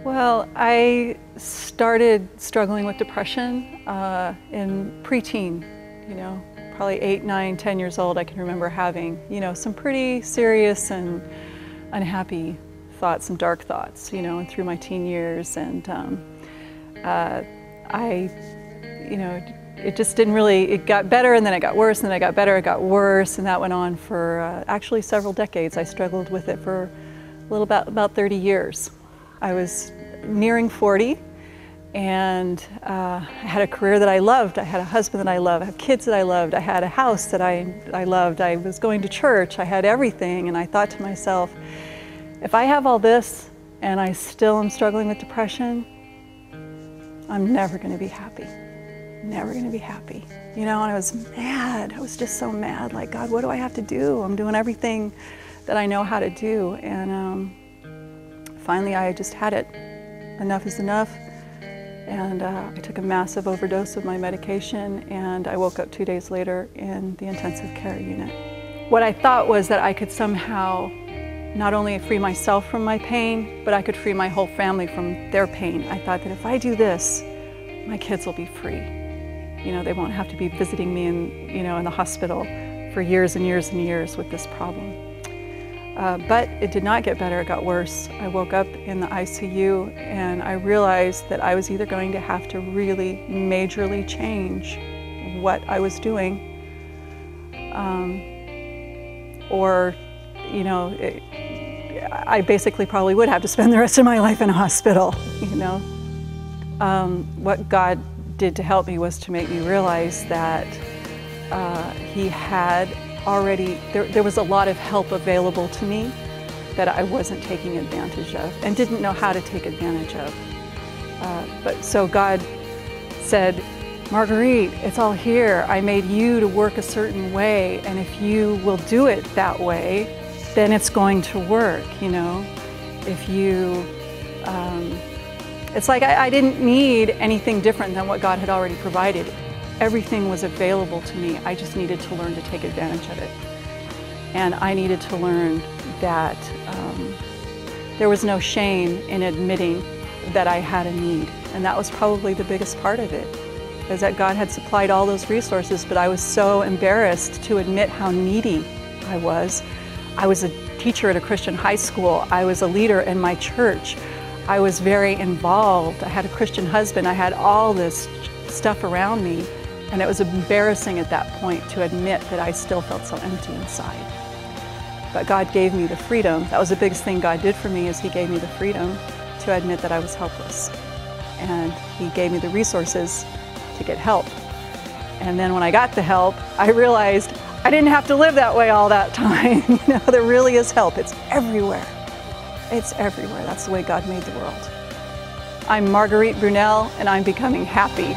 Well, I started struggling with depression in preteen, probably 8, 9, 10 years old. I can remember having, some pretty serious and unhappy thoughts, some dark thoughts, and through my teen years. And it just didn't really, it got better and then it got worse, and then it got better, it got worse, and that went on for actually several decades. I struggled with it for a little about 30 years. I was nearing 40, and I had a career that I loved. I had a husband that I loved. I had kids that I loved. I had a house that I loved. I was going to church. I had everything, and I thought to myself, if I have all this and I still am struggling with depression, I'm never going to be happy. Never going to be happy. And I was mad. I was just so mad. Like, God, what do I have to do? I'm doing everything that I know how to do. And finally, I just had it. Enough is enough. And I took a massive overdose of my medication, and I woke up 2 days later in the intensive care unit. What I thought was that I could somehow not only free myself from my pain, but I could free my whole family from their pain. I thought that if I do this, my kids will be free. They won't have to be visiting me in the hospital for years and years and years with this problem. But it did not get better, it got worse. I woke up in the ICU, and I realized that I was either going to have to really majorly change what I was doing, or I basically probably would have to spend the rest of my life in a hospital. What God did to help me was to make me realize that He had already, there was a lot of help available to me that I wasn't taking advantage of and didn't know how to take advantage of. So God said, Marguerite, it's all here. I made you to work a certain way, and if you will do it that way, then it's going to work, If you, it's like I didn't need anything different than what God had already provided. Everything was available to me. I just needed to learn to take advantage of it. And I needed to learn that there was no shame in admitting that I had a need. And that was probably the biggest part of it, is that God had supplied all those resources, but I was so embarrassed to admit how needy I was. I was a teacher at a Christian high school. I was a leader in my church. I was very involved. I had a Christian husband. I had all this stuff around me. And it was embarrassing at that point to admit that I still felt so empty inside. But God gave me the freedom. That was the biggest thing God did for me, is He gave me the freedom to admit that I was helpless. And He gave me the resources to get help. And then when I got the help, I realized I didn't have to live that way all that time. There really is help. It's everywhere. It's everywhere. That's the way God made the world. I'm Marguerite Brunelle, and I'm becoming happy.